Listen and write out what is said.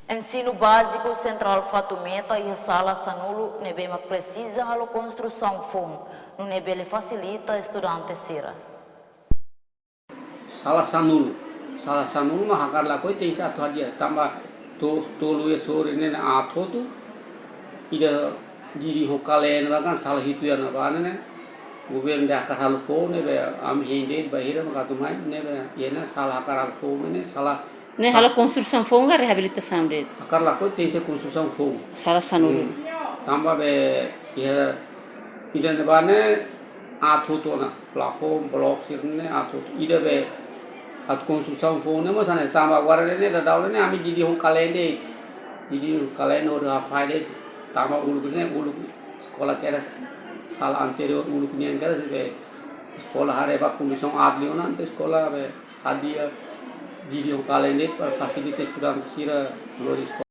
Ensino básico central Fatumeta e a sala Sanulo nebema precisa a construção FOM, no nebele facilita estudante sira. Sala Sanulo mahakar lakoi tem satu hadiah tambah tolu ya sore nena athotu ida diri hokalen bahkan salah itu ya nabana ne governo da akar halu FOM ne be am hinde bahira makatumai ne be yena salah akar halu FOM ne salah Ne hala construção foi uma reabilitação de akar lakoi tem se construção FOM sala Sanulo. tambah be ya ida nabana athotu na platform blok sirne athotu ida be at construção FOM ne mas anes tambah warane ne da dawne ami didi hokalende udah hafade tambah ulu sekolah kera salah anterior ulu kunyan kera sebe sekolah hareba kumisong adli nanti sekolah be hadia didi hokalende per fasilitas student sira lori